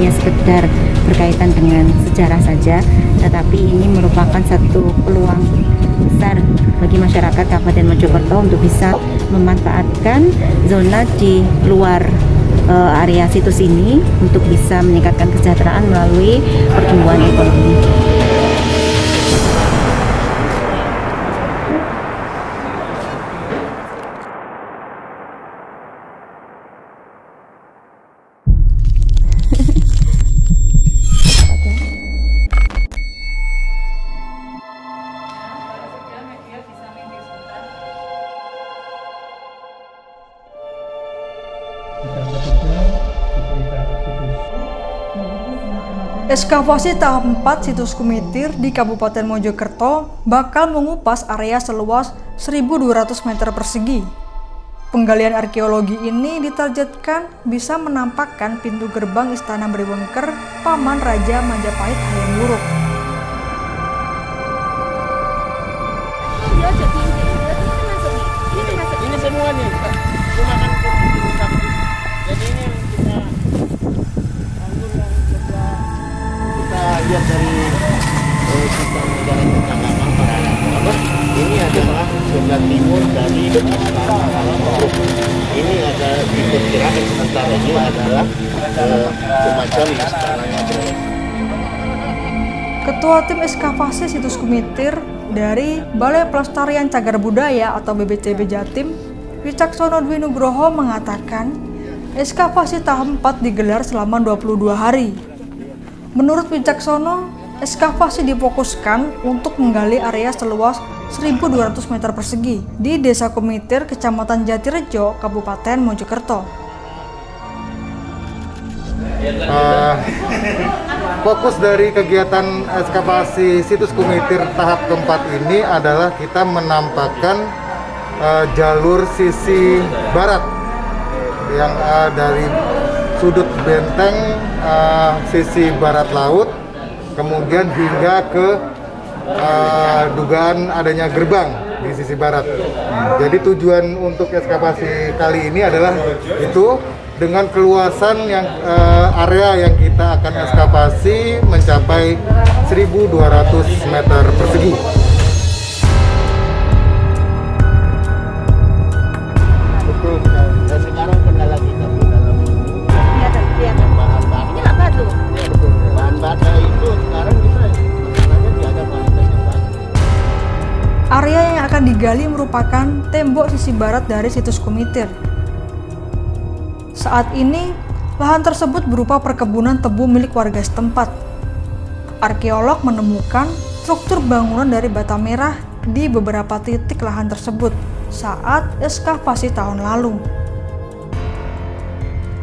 hanya sekedar berkaitan dengan sejarah saja, tetapi ini merupakan satu peluang besar bagi masyarakat Kabupaten Mojokerto untuk bisa memanfaatkan zona di luar area situs ini untuk bisa meningkatkan kesejahteraan melalui pertumbuhan ekonomi. Ekskavasi tahap 4 situs Kumitir di Kabupaten Mojokerto bakal mengupas area seluas 1.200 meter persegi. Penggalian arkeologi ini ditargetkan bisa menampakkan pintu gerbang Istana Brewengker Paman Raja Majapahit Hayam Wuruk. Ini semua nih, cuma kan jadi ini yang kita lihat dari sistem negara percakapan para ini adalah sebelah timur dari ini ada diperkirakan sementara ini adalah semacam istana. Ketua Tim Ekskavasi Situs Kumitir dari Balai Pelestarian Cagar Budaya atau BPCB Jatim, Wicaksono Dwi Nugroho mengatakan ekskavasi tahap 4 digelar selama 22 hari. Menurut Wicaksono, ekskavasi difokuskan untuk menggali area seluas 1.200 meter persegi di Desa Kumitir, Kecamatan Jatirejo, Kabupaten Mojokerto. Fokus dari kegiatan ekskavasi situs Kumitir tahap keempat ini adalah kita menampakkan jalur sisi barat yang dari sudut benteng sisi barat laut, kemudian hingga ke dugaan adanya gerbang di sisi barat. Jadi tujuan untuk ekskavasi kali ini adalah itu, dengan keluasan yang area yang kita akan ekskavasi mencapai 1.200 meter persegi. Betul sekali. Dan sekarang kendala kita di dalam kelihatan bahan-bahan. Ini nggak batu. Ya betul. Bahan bata itu sekarang kita masalahnya tidak ada kualitas yang baik. Area yang akan digali merupakan tembok sisi barat dari situs Kumitir. Saat ini, lahan tersebut berupa perkebunan tebu milik warga setempat. Arkeolog menemukan struktur bangunan dari bata merah di beberapa titik lahan tersebut saat ekskavasi tahun lalu.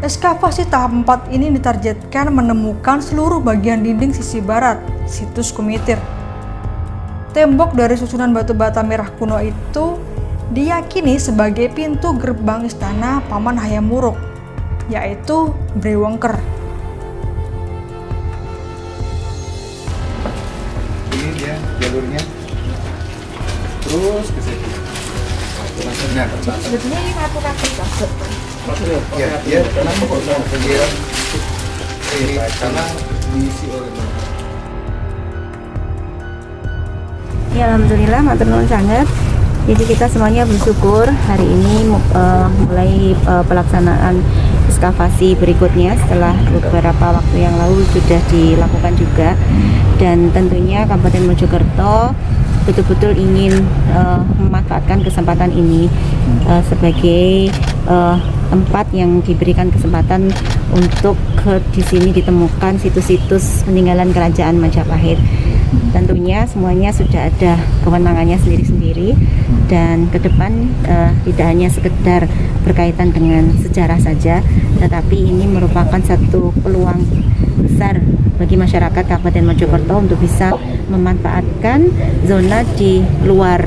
Ekskavasi tahap 4 ini ditargetkan menemukan seluruh bagian dinding sisi barat situs Kumitir. Tembok dari susunan batu bata merah kuno itu diyakini sebagai pintu gerbang istana Paman Hayam Wuruk, yaitu Brewengker. Ini dia jalurnya, terus ke situ. Nah, Sebetulnya ini rapi-rapi ya, ya, kenapa kok kegiatan ini karena diisi oleh Ya, alhamdulillah, matur nuwun sangat. Jadi kita semuanya bersyukur hari ini mulai pelaksanaan ekskavasi berikutnya setelah beberapa waktu yang lalu sudah dilakukan juga, dan tentunya Kabupaten Mojokerto betul-betul ingin memanfaatkan kesempatan ini sebagai tempat yang diberikan kesempatan untuk di sini ditemukan situs-situs peninggalan Kerajaan Majapahit. Tentunya semuanya sudah ada kewenangannya sendiri-sendiri, dan ke depan tidak hanya sekedar berkaitan dengan sejarah saja, tetapi ini merupakan satu peluang besar bagi masyarakat Kabupaten Mojokerto untuk bisa memanfaatkan zona di luar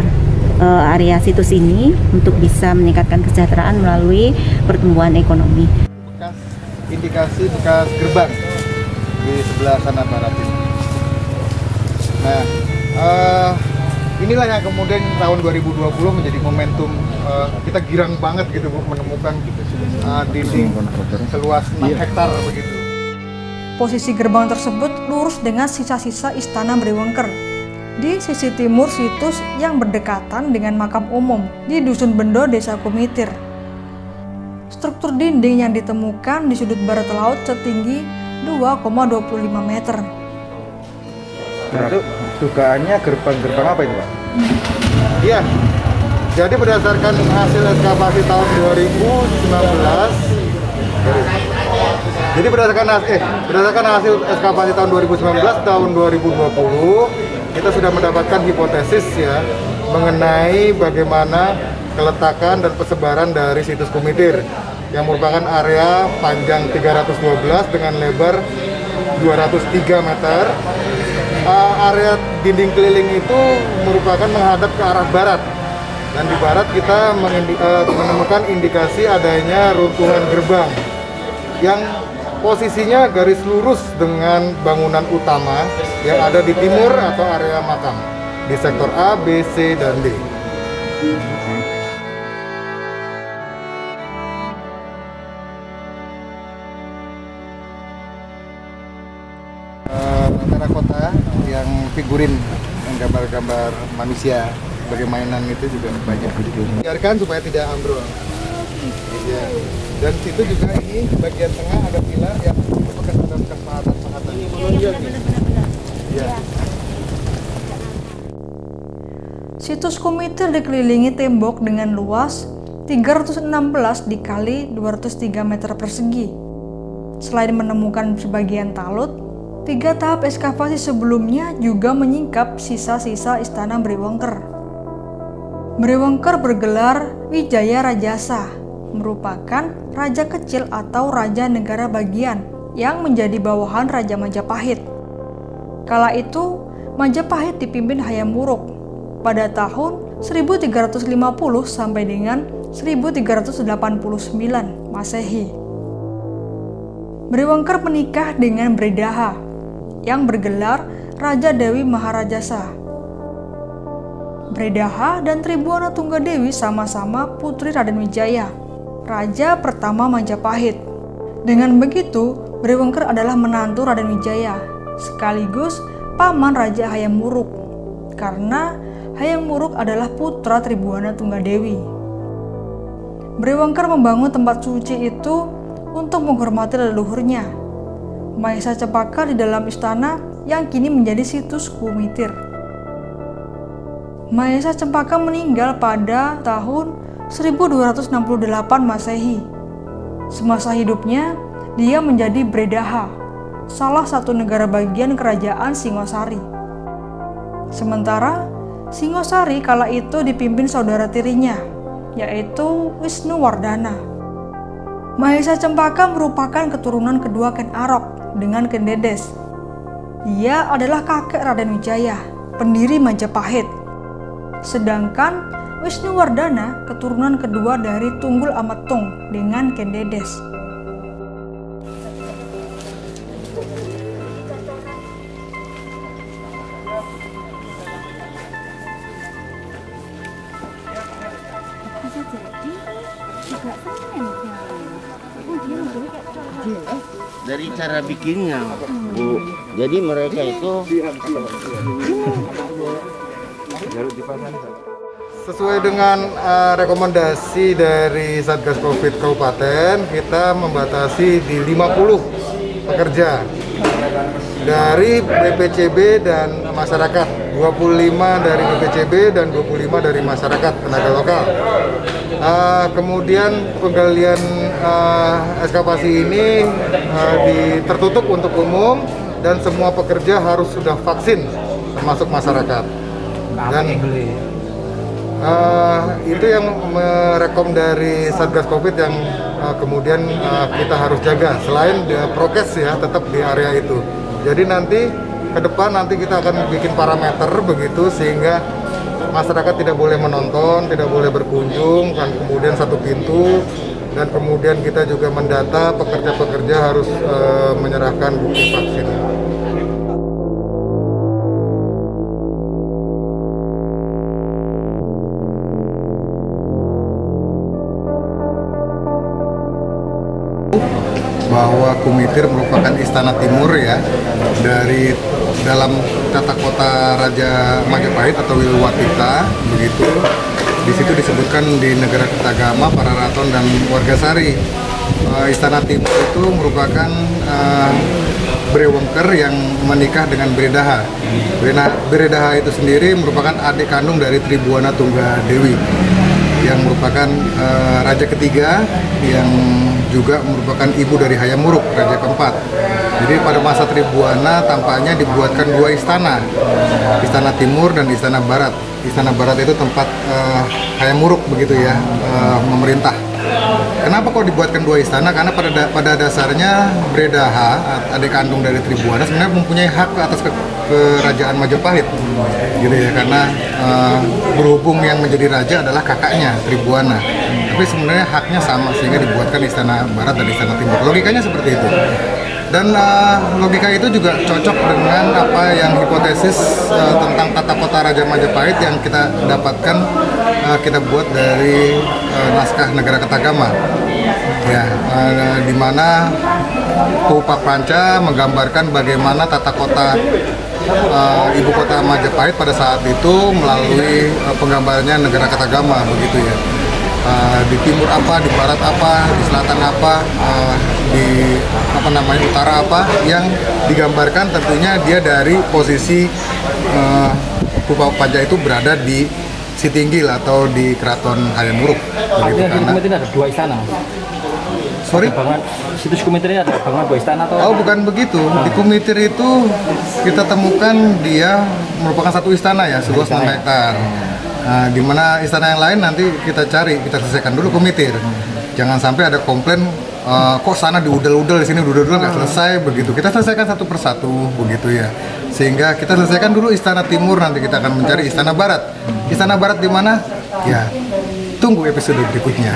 area situs ini untuk bisa meningkatkan kesejahteraan melalui pertumbuhan ekonomi. Indikasi bekas gerbang di sebelah sana barat ini. Nah, inilah yang kemudian tahun 2020 menjadi momentum kita girang banget gitu Bu, menemukan dinding seluas 6 hektar begitu. Posisi gerbang tersebut lurus dengan sisa-sisa istana Brewengker di sisi timur situs yang berdekatan dengan makam umum di Dusun Bendo, Desa Kumitir. Struktur dinding yang ditemukan di sudut barat laut setinggi 2,25 meter. Itu dugaannya gerbang apa itu, Pak? Iya. Jadi berdasarkan hasil ekskavasi tahun 2019, jadi berdasarkan hasil ekskavasi tahun 2019 tahun 2020, kita sudah mendapatkan hipotesis ya mengenai bagaimana keletakan dan persebaran dari situs Kumitir yang merupakan area panjang 312 dengan lebar 203 meter. Area dinding keliling itu merupakan menghadap ke arah barat, dan di barat kita menemukan indikasi adanya runtuhan gerbang yang posisinya garis lurus dengan bangunan utama yang ada di timur atau area makam di sektor A, B, C, dan D. Terakota yang figurin, yang gambar-gambar manusia sebagai mainan itu juga banyak. Biarkan supaya tidak ambrol. Ya. Dan situ juga ini bagian tengah ada pilar yang bekas pahatan. Ini menonjol. Ya. Situs Kumitir dikelilingi tembok dengan luas 316 dikali 203 meter persegi. Selain menemukan sebagian talut, 3 tahap ekskavasi sebelumnya juga menyingkap sisa-sisa istana Brewengker. Brewengker bergelar Wijaya Rajasa, merupakan raja kecil atau raja negara bagian yang menjadi bawahan Raja Majapahit. Kala itu, Majapahit dipimpin Hayam Wuruk pada tahun 1350 sampai dengan 1389 Masehi. Brewengker menikah dengan Bredaha yang bergelar Raja Dewi Maharajasa. Bredaha dan Tribuana Tunggadewi sama-sama putri Raden Wijaya, raja pertama Majapahit. Dengan begitu, Brewengker adalah menantu Raden Wijaya, sekaligus paman Raja Hayam Wuruk, karena Hayam Wuruk adalah putra Tribuana Tunggadewi. Brewengker membangun tempat suci itu untuk menghormati leluhurnya, Mahesa Cempaka di dalam istana yang kini menjadi situs Kumitir. Mahesa Cempaka meninggal pada tahun 1268 Masehi. Semasa hidupnya, dia menjadi Bredaha, salah satu negara bagian kerajaan Singosari. Sementara, Singosari kala itu dipimpin saudara tirinya, yaitu Wisnuwardana. Mahesa Cempaka merupakan keturunan kedua Ken Arok dengan Ken Dedes. Dia adalah kakek Raden Wijaya, pendiri Majapahit. Sedangkan Wisnuwardana keturunan kedua dari Tunggul Ametung dengan Ken Dedes. Dari cara bikinnya, Bu. Jadi mereka itu sesuai dengan rekomendasi dari Satgas Covid Kabupaten, kita membatasi di 50 pekerja dari BPCB dan masyarakat, 25 dari BPCB dan 25 dari masyarakat tenaga lokal. Kemudian penggalian ekskavasi ini tertutup untuk umum dan semua pekerja harus sudah vaksin termasuk masyarakat. Dan itu yang merekom dari Satgas Covid yang kemudian kita harus jaga. Selain prokes ya tetap di area itu. Jadi nanti ke depan kita akan bikin parameter begitu sehingga masyarakat tidak boleh menonton, tidak boleh berkunjung, kan kemudian satu pintu, dan kemudian kita juga mendata pekerja-pekerja harus menyerahkan bukti vaksin. Bahwa Kumitir Kumitir merupakan istana timur ya dari dalam tata kota Raja Majapahit atau Wilwatita begitu. Di situ disebutkan di negara Ketagama, Pararaton dan Wargasari. Istana Timur itu merupakan Brewengker yang menikah dengan Bredaha. Bredaha itu sendiri merupakan adik kandung dari Tribuana Tunggadewi yang merupakan raja ketiga yang juga merupakan ibu dari Hayam Wuruk, raja keempat. Jadi pada masa Tribuana tampaknya dibuatkan dua istana, Istana Timur dan Istana Barat. Istana Barat itu tempat Hayam Wuruk begitu ya, memerintah. Kenapa kok dibuatkan dua istana? Karena pada dasarnya Bredaha, adik kandung dari Tribuana, sebenarnya mempunyai hak atas kerajaan Majapahit, gitu ya. Karena berhubung yang menjadi raja adalah kakaknya Tribuana, tapi sebenarnya haknya sama sehingga dibuatkan Istana Barat dan Istana Timur. Logikanya seperti itu. Dan logika itu juga cocok dengan apa yang hipotesis tentang tata kota Raja Majapahit yang kita dapatkan, kita buat dari naskah Negara Ketagama, ya, di mana Pupak Panca menggambarkan bagaimana tata kota ibu kota Majapahit pada saat itu melalui penggambarannya Negara Ketagama begitu ya. Di timur apa, di barat apa, di selatan apa, di utara apa, yang digambarkan tentunya dia dari posisi Pupak Panca itu berada di Sitinggil atau di Keraton Hayam Wuruk. Begitu, karena ada dua istana. Sorry? Situs Kumitir ini ada bangunan dua istana atau? Oh, bukan begitu. Di Kumitir itu kita temukan dia merupakan satu istana ya, seluas 6 hektar. Nah, di mana istana yang lain nanti kita cari, kita selesaikan dulu Kumitir. Jangan sampai ada komplain kok sana diudel-udel, di sini diudel-udel nggak selesai begitu. Kita selesaikan satu persatu begitu ya. Sehingga kita selesaikan dulu Istana Timur, nanti kita akan mencari Istana Barat. Istana Barat di mana? Ya, tunggu episode berikutnya.